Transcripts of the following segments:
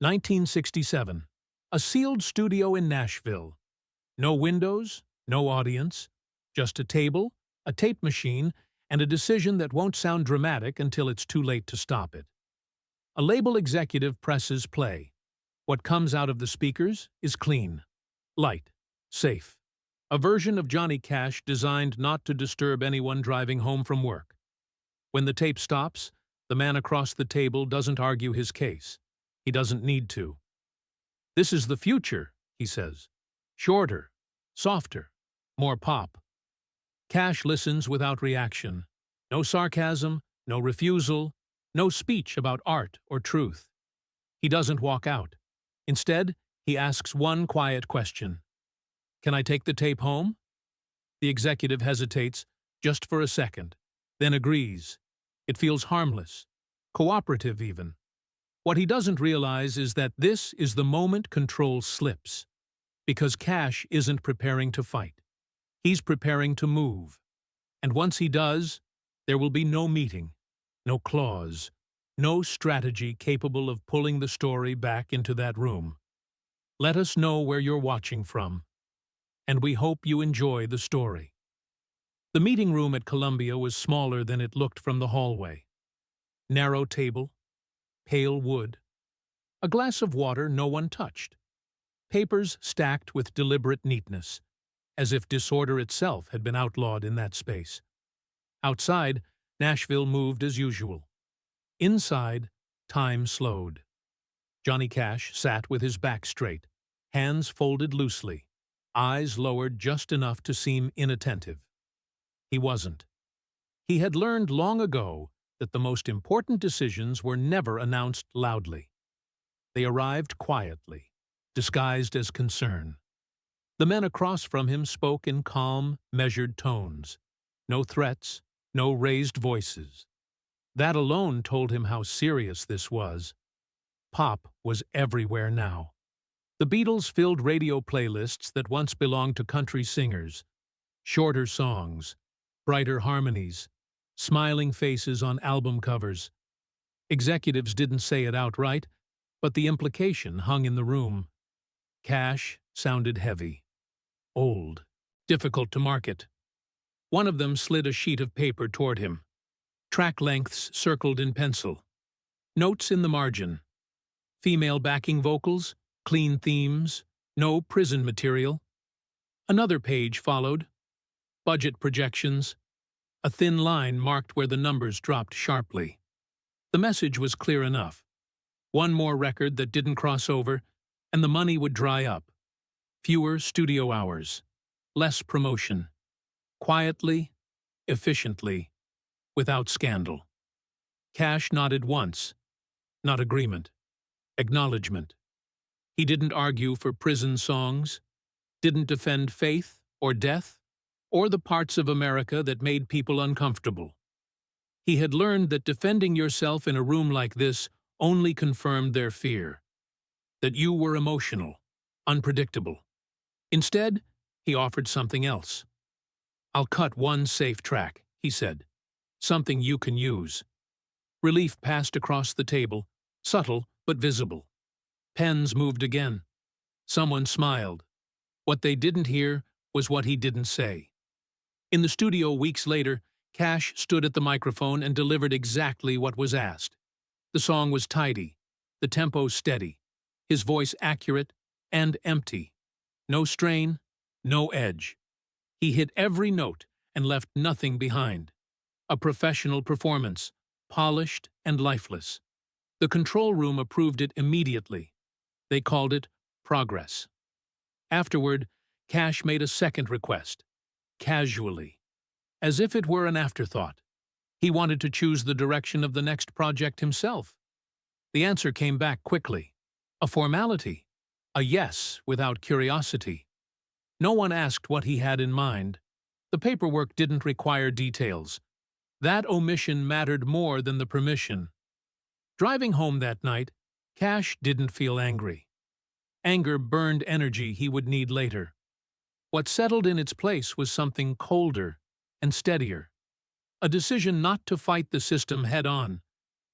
1967. A sealed studio in Nashville. No windows, no audience, just a table, a tape machine, and a decision that won't sound dramatic until it's too late to stop it. A label executive presses play. What comes out of the speakers is clean, light, safe. A version of Johnny Cash designed not to disturb anyone driving home from work. When the tape stops, the man across the table doesn't argue his case. He doesn't need to. "This is the future," he says. "Shorter, softer, more pop." Cash listens without reaction. No sarcasm, no refusal, no speech about art or truth. He doesn't walk out. Instead, he asks one quiet question. "Can I take the tape home?" The executive hesitates, just for a second, then agrees. It feels harmless, cooperative even. What he doesn't realize is that this is the moment control slips. Because Cash isn't preparing to fight. He's preparing to move. And once he does, there will be no meeting, no clause, no strategy capable of pulling the story back into that room. Let us know where you're watching from. And we hope you enjoy the story. The meeting room at Columbia was smaller than it looked from the hallway. Narrow table, pale wood, a glass of water no one touched. Papers stacked with deliberate neatness, as if disorder itself had been outlawed in that space. Outside, Nashville moved as usual. Inside, time slowed. Johnny Cash sat with his back straight, hands folded loosely, eyes lowered just enough to seem inattentive. He wasn't. He had learned long ago that the most important decisions were never announced loudly. They arrived quietly, disguised as concern. The men across from him spoke in calm, measured tones. No threats, no raised voices. That alone told him how serious this was. Pop was everywhere now. The Beatles filled radio playlists that once belonged to country singers. Shorter songs, brighter harmonies, smiling faces on album covers. Executives didn't say it outright, but the implication hung in the room. Cash sounded heavy, old, difficult to market. One of them slid a sheet of paper toward him. Track lengths circled in pencil. Notes in the margin. Female backing vocals, clean themes, no prison material. Another page followed. Budget projections. A thin line marked where the numbers dropped sharply. The message was clear enough. One more record that didn't cross over, and the money would dry up. Fewer studio hours. Less promotion. Quietly, efficiently, without scandal. Cash nodded once. Not agreement. Acknowledgement. He didn't argue for prison songs, didn't defend faith or death, or the parts of America that made people uncomfortable. He had learned that defending yourself in a room like this only confirmed their fear. That you were emotional, unpredictable. Instead, he offered something else. "I'll cut one safe track," he said. "Something you can use." Relief passed across the table, subtle but visible. Pens moved again. Someone smiled. What they didn't hear was what he didn't say. In the studio weeks later, Cash stood at the microphone and delivered exactly what was asked. The song was tidy, the tempo steady, his voice accurate and empty. No strain, no edge. He hit every note and left nothing behind. A professional performance, polished and lifeless. The control room approved it immediately. They called it progress. Afterward, Cash made a second request, casually, as if it were an afterthought. He wanted to choose the direction of the next project himself. The answer came back quickly. A formality. A yes without curiosity. No one asked what he had in mind. The paperwork didn't require details. That omission mattered more than the permission. Driving home that night, Cash didn't feel angry. Anger burned energy he would need later. What settled in its place was something colder and steadier. A decision not to fight the system head-on,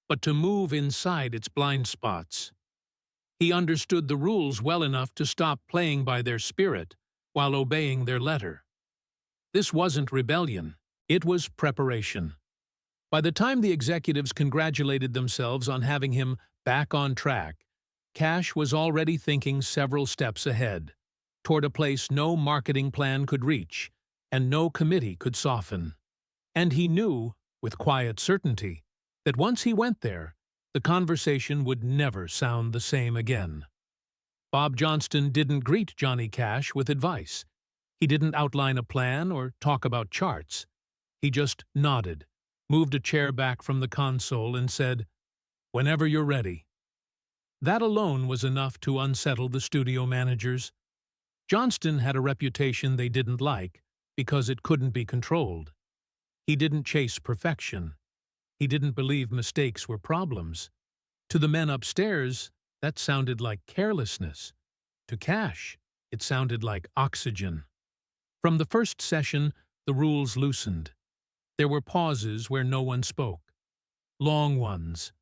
but to move inside its blind spots. He understood the rules well enough to stop playing by their spirit while obeying their letter. This wasn't rebellion, it was preparation. By the time the executives congratulated themselves on having him back on track, Cash was already thinking several steps ahead, toward a place no marketing plan could reach and no committee could soften. And he knew, with quiet certainty, that once he went there, the conversation would never sound the same again. Bob Johnston didn't greet Johnny Cash with advice. He didn't outline a plan or talk about charts. He just nodded, moved a chair back from the console, and said, "Whenever you're ready." That alone was enough to unsettle the studio managers. Johnston had a reputation they didn't like because it couldn't be controlled. He didn't chase perfection. He didn't believe mistakes were problems. To the men upstairs, that sounded like carelessness. To Cash, it sounded like oxygen. From the first session, the rules loosened. There were pauses where no one spoke. Long ones.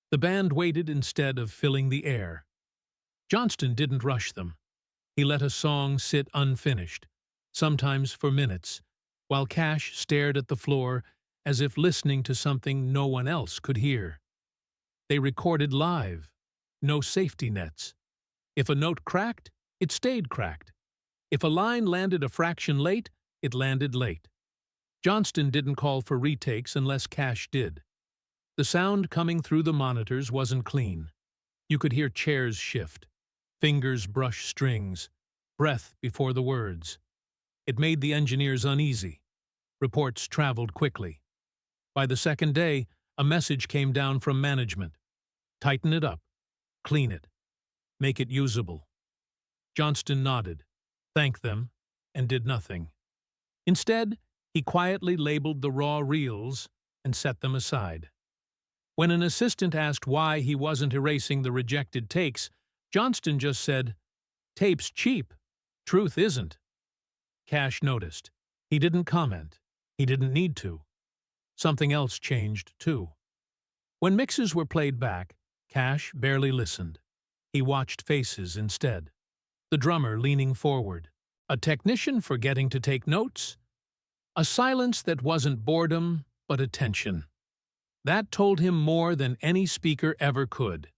The band waited instead of filling the air. Johnston didn't rush them. He let a song sit unfinished, sometimes for minutes, while Cash stared at the floor as if listening to something no one else could hear. They recorded live. No safety nets. If a note cracked, it stayed cracked. If a line landed a fraction late, it landed late. Johnston didn't call for retakes unless Cash did. The sound coming through the monitors wasn't clean. You could hear chairs shift, fingers brush strings, breath before the words. It made the engineers uneasy. Reports traveled quickly. By the second day, a message came down from management. Tighten it up. Clean it. Make it usable. Johnston nodded, thanked them, and did nothing. Instead, he quietly labeled the raw reels and set them aside. When an assistant asked why he wasn't erasing the rejected takes, Johnston just said, "Tape's cheap. Truth isn't." Cash noticed. He didn't comment. He didn't need to. Something else changed, too. When mixes were played back, Cash barely listened. He watched faces instead. The drummer leaning forward. A technician forgetting to take notes. A silence that wasn't boredom, but attention. That told him more than any speaker ever could.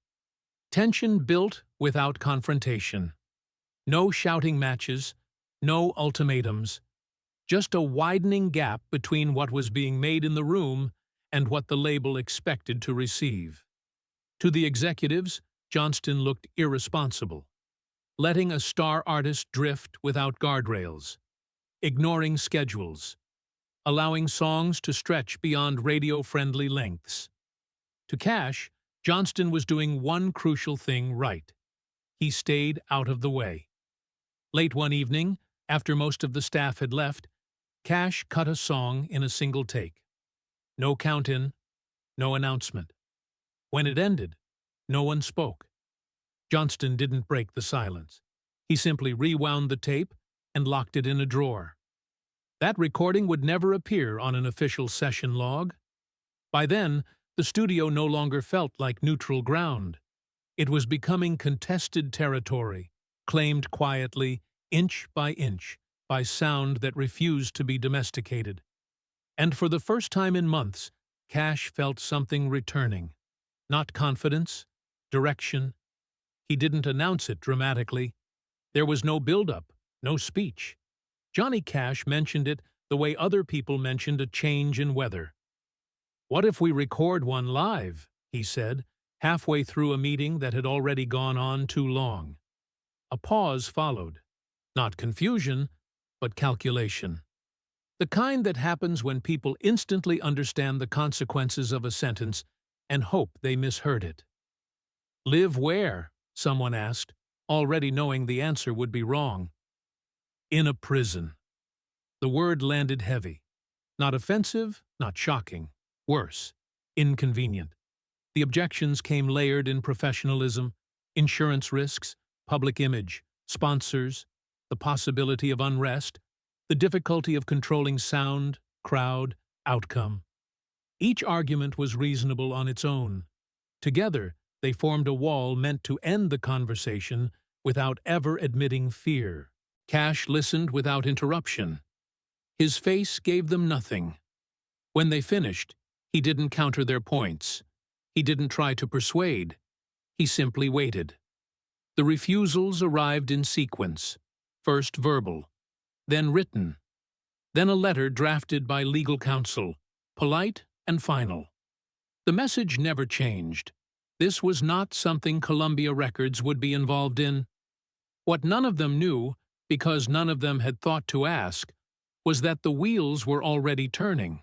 Tension built without confrontation. No shouting matches, no ultimatums. Just a widening gap between what was being made in the room and what the label expected to receive. To the executives, Johnston looked irresponsible, letting a star artist drift without guardrails, ignoring schedules, allowing songs to stretch beyond radio-friendly lengths. To Cash, Johnston was doing one crucial thing right. He stayed out of the way. Late one evening, after most of the staff had left, Cash cut a song in a single take. No count-in, no announcement. When it ended, no one spoke. Johnston didn't break the silence. He simply rewound the tape and locked it in a drawer. That recording would never appear on an official session log. By then, the studio no longer felt like neutral ground. It was becoming contested territory, claimed quietly, inch by inch, by sound that refused to be domesticated. And for the first time in months, Cash felt something returning. Not confidence, direction. He didn't announce it dramatically. There was no build-up, no speech. Johnny Cash mentioned it the way other people mentioned a change in weather. "What if we record one live?" he said, halfway through a meeting that had already gone on too long. A pause followed. Not confusion, but calculation. The kind that happens when people instantly understand the consequences of a sentence and hope they misheard it. "Live where?" someone asked, already knowing the answer would be wrong. "In a prison." The word landed heavy. Not offensive, not shocking. Worse, inconvenient. The objections came layered in professionalism, insurance risks, public image, sponsors, the possibility of unrest, the difficulty of controlling sound, crowd, outcome. Each argument was reasonable on its own. Together, They formed a wall meant to end the conversation without ever admitting fear. Cash listened without interruption. His face gave them nothing. When they finished, he didn't counter their points. He didn't try to persuade. He simply waited. The refusals arrived in sequence, first verbal, then written, then a letter drafted by legal counsel, polite and final. The message never changed. This was not something Columbia Records would be involved in. What none of them knew, because none of them had thought to ask, was that the wheels were already turning.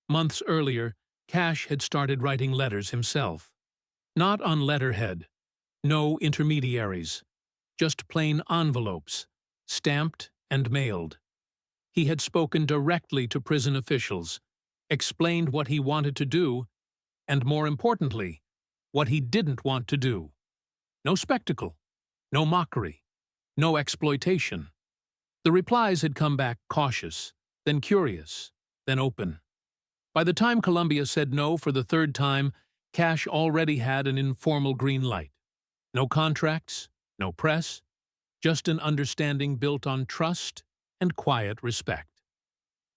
Months earlier, Cash had started writing letters himself. Not on letterhead. No intermediaries. Just plain envelopes, stamped and mailed. He had spoken directly to prison officials, explained what he wanted to do, and more importantly, what he didn't want to do. No spectacle, no mockery, no exploitation. The replies had come back cautious, then curious, then open. By the time Columbia said no for the third time, Cash already had an informal green light. No contracts, no press, just an understanding built on trust and quiet respect.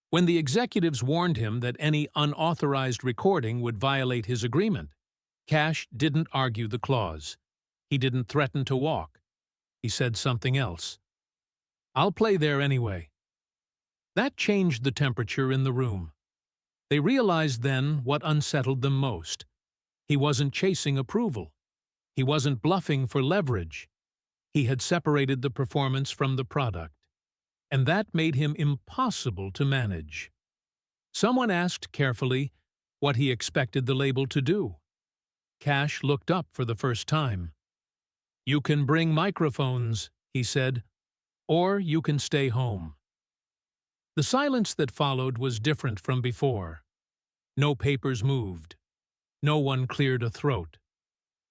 When the executives warned him that any unauthorized recording would violate his agreement, Cash didn't argue the clause. He didn't threaten to walk. He said something else. "I'll play there anyway." That changed the temperature in the room. They realized then what unsettled them most. He wasn't chasing approval. He wasn't bluffing for leverage. He had separated the performance from the product, and that made him impossible to manage. Someone asked carefully what he expected the label to do. Cash looked up for the first time. "You can bring microphones," he said, "or you can stay home." The silence that followed was different from before. No papers moved. No one cleared a throat.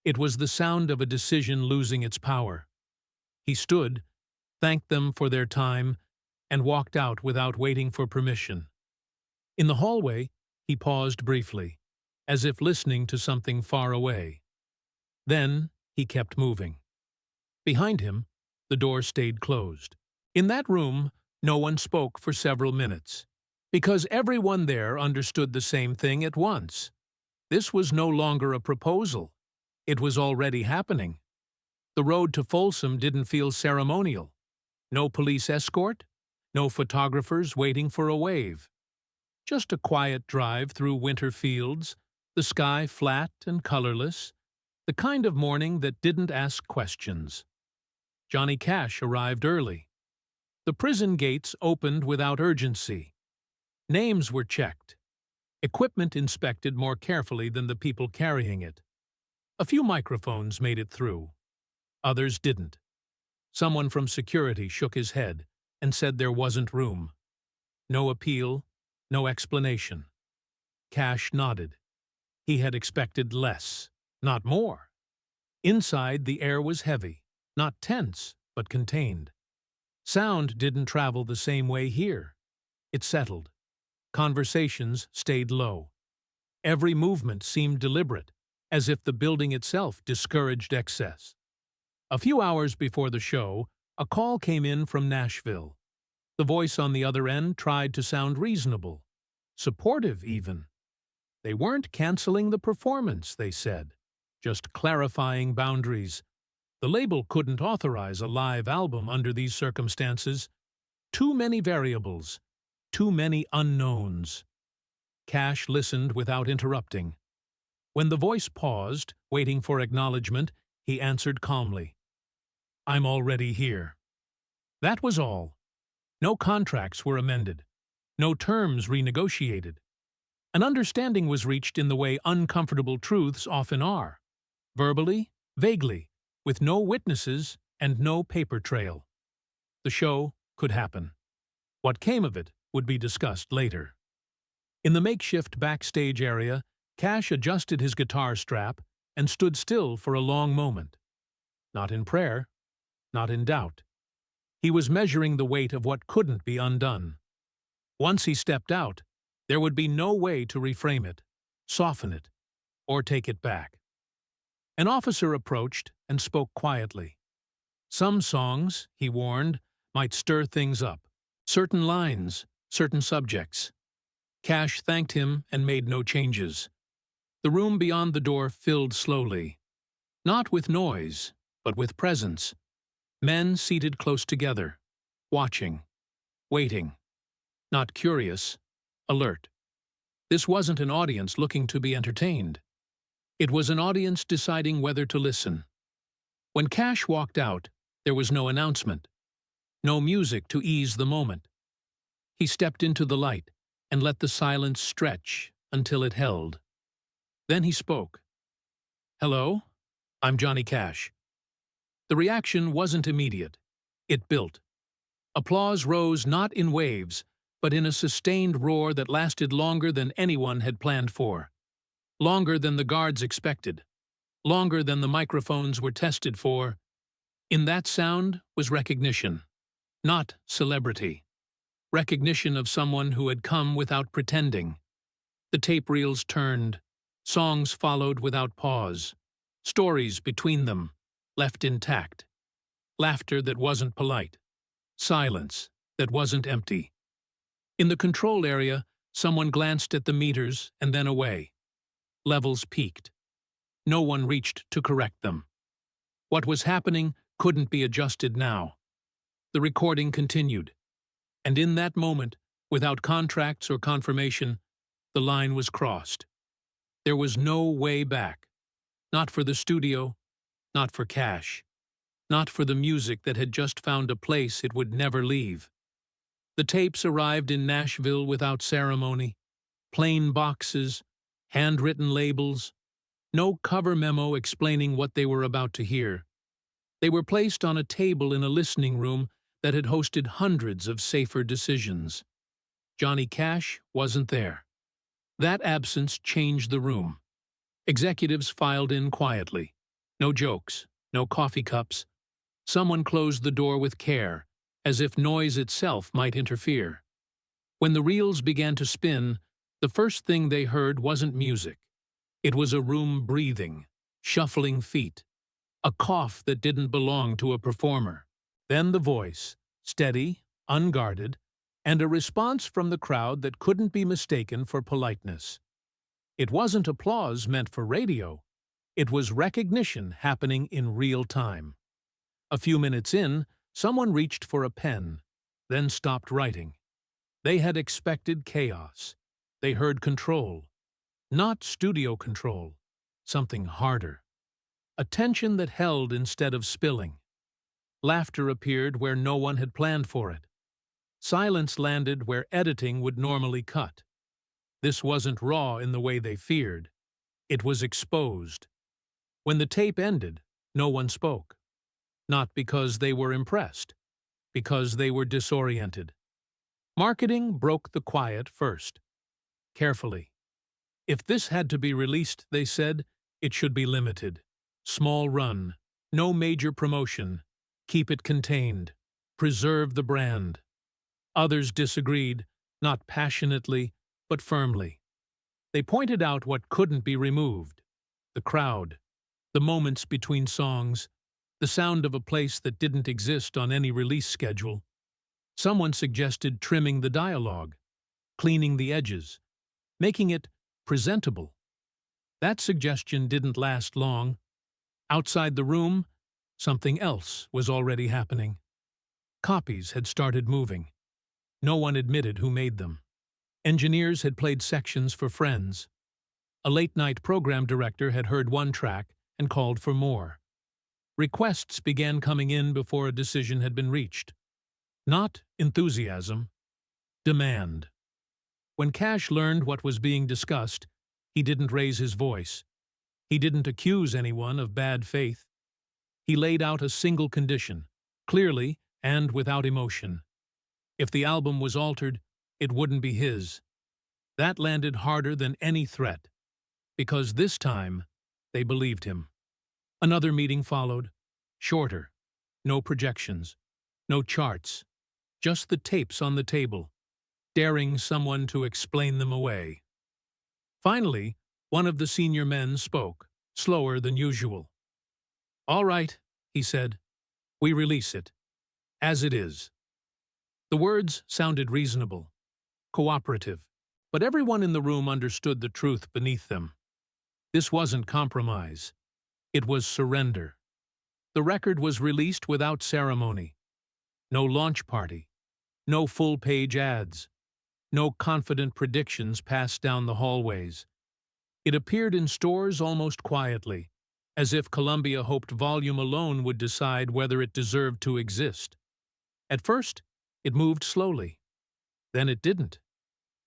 It was the sound of a decision losing its power. He stood, thanked them for their time, and walked out without waiting for permission. In the hallway, he paused briefly, as if listening to something far away. Then he kept moving. Behind him, the door stayed closed. In that room, no one spoke for several minutes, because everyone there understood the same thing at once. This was no longer a proposal. It was already happening. The road to Folsom didn't feel ceremonial. No police escort, no photographers waiting for a wave. Just a quiet drive through winter fields, the sky flat and colorless, the kind of morning that didn't ask questions. Johnny Cash arrived early. The prison gates opened without urgency. Names were checked. Equipment inspected more carefully than the people carrying it. A few microphones made it through. Others didn't. Someone from security shook his head and said there wasn't room. No appeal, no explanation. Cash nodded. He had expected less, not more. Inside, the air was heavy, not tense, but contained. Sound didn't travel the same way here. It settled. Conversations stayed low. Every movement seemed deliberate, as if the building itself discouraged excess. A few hours before the show, a call came in from Nashville. The voice on the other end tried to sound reasonable, supportive even. They weren't canceling the performance, they said, just clarifying boundaries. The label couldn't authorize a live album under these circumstances. Too many variables, too many unknowns. Cash listened without interrupting. When the voice paused, waiting for acknowledgement, he answered calmly, "I'm already here." That was all. No contracts were amended. No terms renegotiated. An understanding was reached in the way uncomfortable truths often are. Verbally, vaguely, with no witnesses and no paper trail. The show could happen. What came of it would be discussed later. In the makeshift backstage area, Cash adjusted his guitar strap and stood still for a long moment. Not in prayer, not in doubt. He was measuring the weight of what couldn't be undone. Once he stepped out, there would be no way to reframe it, soften it, or take it back. An officer approached and spoke quietly. Some songs, he warned, might stir things up. Certain lines, certain subjects. Cash thanked him and made no changes. The room beyond the door filled slowly. Not with noise, but with presence. Men seated close together, watching, waiting. Not curious, alert. This wasn't an audience looking to be entertained. It was an audience deciding whether to listen. When Cash walked out, there was no announcement, no music to ease the moment. He stepped into the light and let the silence stretch until it held. Then he spoke. "Hello, I'm Johnny Cash." The reaction wasn't immediate. It built. Applause rose not in waves, but in a sustained roar that lasted longer than anyone had planned for. Longer than the guards expected. Longer than the microphones were tested for. In that sound was recognition, not celebrity. Recognition of someone who had come without pretending. The tape reels turned. Songs followed without pause. Stories between them, left intact. Laughter that wasn't polite. Silence that wasn't empty. In the control area, someone glanced at the meters and then away. Levels peaked. No one reached to correct them. What was happening couldn't be adjusted now. The recording continued. And in that moment, without contracts or confirmation, the line was crossed. There was no way back. Not for the studio, not for Cash, not for the music that had just found a place it would never leave. The tapes arrived in Nashville without ceremony. Plain boxes, handwritten labels, no cover memo explaining what they were about to hear. They were placed on a table in a listening room that had hosted hundreds of safer decisions. Johnny Cash wasn't there. That absence changed the room. Executives filed in quietly. No jokes, no coffee cups. Someone closed the door with care, as if noise itself might interfere. When the reels began to spin, the first thing they heard wasn't music. It was a room breathing, shuffling feet, a cough that didn't belong to a performer. Then the voice, steady, unguarded, and a response from the crowd that couldn't be mistaken for politeness. It wasn't applause meant for radio. It was recognition happening in real time. A few minutes in, someone reached for a pen, then stopped writing. They had expected chaos. They heard control. Not studio control. Something harder. A tension that held instead of spilling. Laughter appeared where no one had planned for it. Silence landed where editing would normally cut. This wasn't raw in the way they feared. It was exposed. When the tape ended, no one spoke. Not because they were impressed, because they were disoriented. Marketing broke the quiet first. Carefully. If this had to be released, they said, it should be limited. Small run. No major promotion. Keep it contained. Preserve the brand. Others disagreed, not passionately, but firmly. They pointed out what couldn't be removed. The crowd. The moments between songs. The sound of a place that didn't exist on any release schedule. Someone suggested trimming the dialogue, cleaning the edges, making it presentable. That suggestion didn't last long. Outside the room, something else was already happening. Copies had started moving. No one admitted who made them. Engineers had played sections for friends. A late-night program director had heard one track and called for more. Requests began coming in before a decision had been reached. Not enthusiasm, demand. When Cash learned what was being discussed, he didn't raise his voice. He didn't accuse anyone of bad faith. He laid out a single condition, clearly and without emotion. If the album was altered, it wouldn't be his. That landed harder than any threat, because this time they believed him. Another meeting followed, shorter, no projections, no charts, just the tapes on the table, daring someone to explain them away. Finally, one of the senior men spoke, slower than usual. "All right," he said. "We release it. As it is." The words sounded reasonable, cooperative, but everyone in the room understood the truth beneath them. This wasn't compromise. It was surrender. The record was released without ceremony. No launch party. No full-page ads. No confident predictions passed down the hallways. It appeared in stores almost quietly, as if Columbia hoped volume alone would decide whether it deserved to exist. At first, it moved slowly. Then it didn't.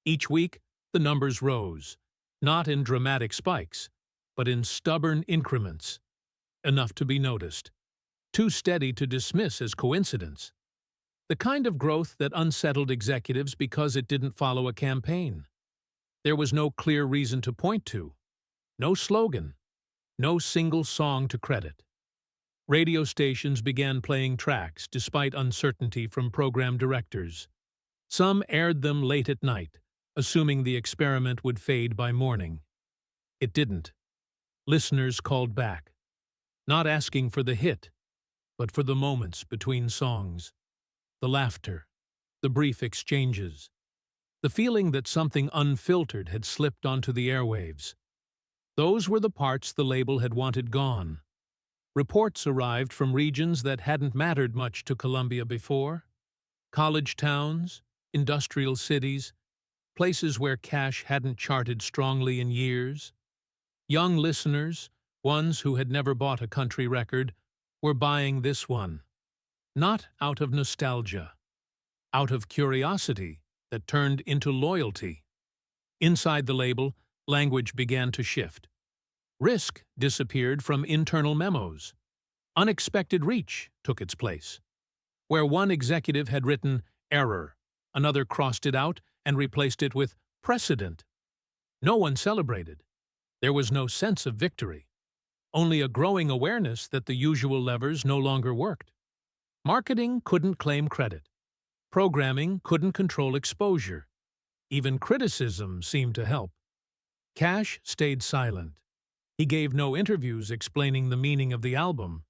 Each week, the numbers rose, not in dramatic spikes, but in stubborn increments, enough to be noticed, too steady to dismiss as coincidence. The kind of growth that unsettled executives because it didn't follow a campaign. There was no clear reason to point to, no slogan, no single song to credit. Radio stations began playing tracks despite uncertainty from program directors. Some aired them late at night, assuming the experiment would fade by morning. It didn't. Listeners called back, not asking for the hit, but for the moments between songs. The laughter, the brief exchanges, the feeling that something unfiltered had slipped onto the airwaves. Those were the parts the label had wanted gone. Reports arrived from regions that hadn't mattered much to Columbia before. College towns, industrial cities, places where cash hadn't charted strongly in years. Young listeners, ones who had never bought a country record, were buying this one. Not out of nostalgia, out of curiosity that turned into loyalty. Inside the label, language began to shift. Risk disappeared from internal memos. Unexpected reach took its place. Where one executive had written "error," another crossed it out and replaced it with "precedent." No one celebrated. There was no sense of victory. Only a growing awareness that the usual levers no longer worked. Marketing couldn't claim credit. Programming couldn't control exposure. Even criticism seemed to help. Cash stayed silent. He gave no interviews explaining the meaning of the album.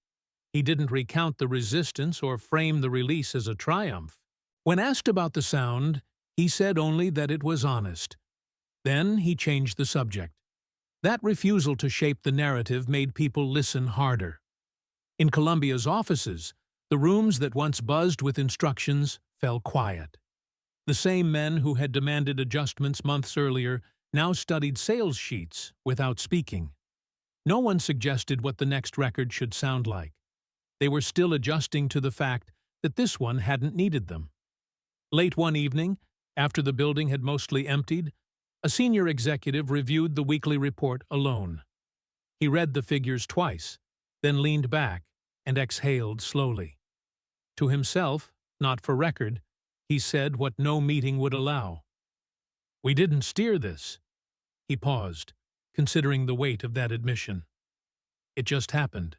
He didn't recount the resistance or frame the release as a triumph. When asked about the sound, he said only that it was honest. Then he changed the subject. That refusal to shape the narrative made people listen harder. In Columbia's offices, the rooms that once buzzed with instructions fell quiet. The same men who had demanded adjustments months earlier now studied sales sheets without speaking. No one suggested what the next record should sound like. They were still adjusting to the fact that this one hadn't needed them. Late one evening, after the building had mostly emptied, a senior executive reviewed the weekly report alone. He read the figures twice, then leaned back and exhaled slowly. To himself, not for record, he said what no meeting would allow. "We didn't steer this." He paused, considering the weight of that admission. It just happened.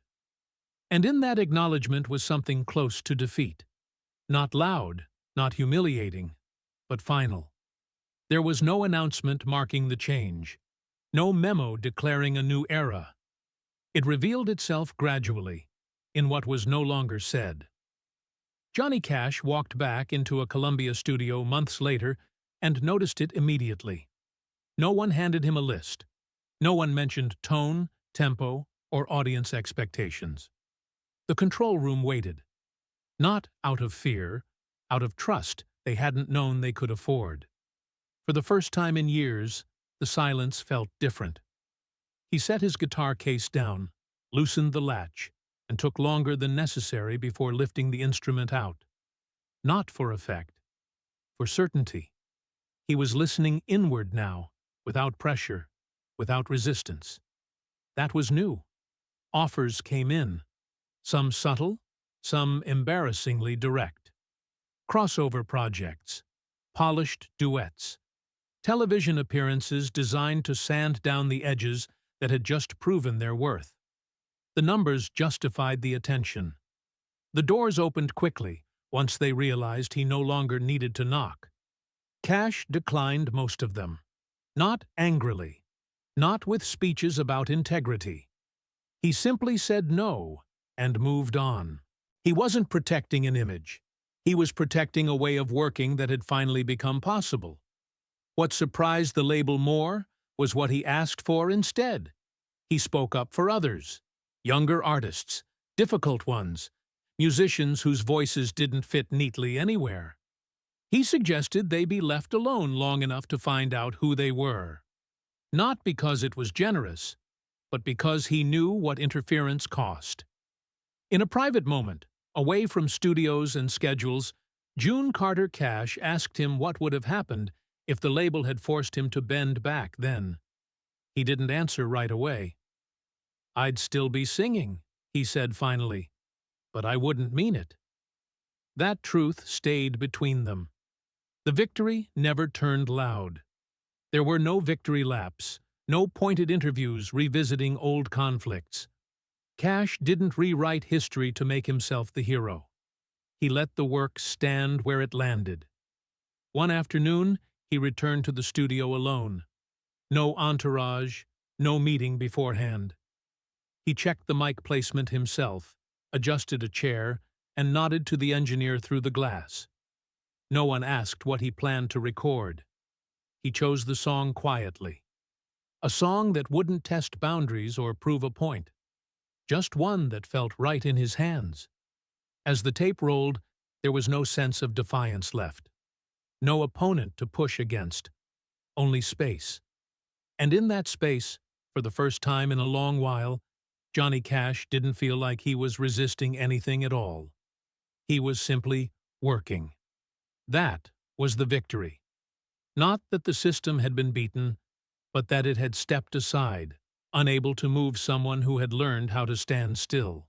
And in that acknowledgement was something close to defeat. Not loud, not humiliating, but final. There was no announcement marking the change, no memo declaring a new era. It revealed itself gradually, in what was no longer said. Johnny Cash walked back into a Columbia studio months later and noticed it immediately. No one handed him a list. No one mentioned tone, tempo, or audience expectations. The control room waited. Not out of fear, out of trust they hadn't known they could afford. For the first time in years, the silence felt different. He set his guitar case down, loosened the latch, and took longer than necessary before lifting the instrument out. Not for effect, for certainty. He was listening inward now, without pressure, without resistance. That was new. Offers came in, some subtle, some embarrassingly direct. Crossover projects, polished duets, television appearances designed to sand down the edges that had just proven their worth. The numbers justified the attention. The doors opened quickly once they realized he no longer needed to knock. Cash declined most of them. Not angrily. Not with speeches about integrity. He simply said no and moved on. He wasn't protecting an image. He was protecting a way of working that had finally become possible. What surprised the label more was what he asked for instead. He spoke up for others, younger artists, difficult ones, musicians whose voices didn't fit neatly anywhere. He suggested they be left alone long enough to find out who they were. Not because it was generous, but because he knew what interference cost. In a private moment, away from studios and schedules, June Carter Cash asked him what would have happened if the label had forced him to bend back then. He didn't answer right away. "I'd still be singing," he said finally, "but I wouldn't mean it." That truth stayed between them. The victory never turned loud. There were no victory laps, no pointed interviews revisiting old conflicts. Cash didn't rewrite history to make himself the hero. He let the work stand where it landed. One afternoon, he returned to the studio alone. No entourage, no meeting beforehand. He checked the mic placement himself, adjusted a chair, and nodded to the engineer through the glass. No one asked what he planned to record. He chose the song quietly. A song that wouldn't test boundaries or prove a point. Just one that felt right in his hands. As the tape rolled, there was no sense of defiance left. No opponent to push against. Only space. And in that space, for the first time in a long while, Johnny Cash didn't feel like he was resisting anything at all. He was simply working. That was the victory. Not that the system had been beaten, but that it had stepped aside, unable to move someone who had learned how to stand still.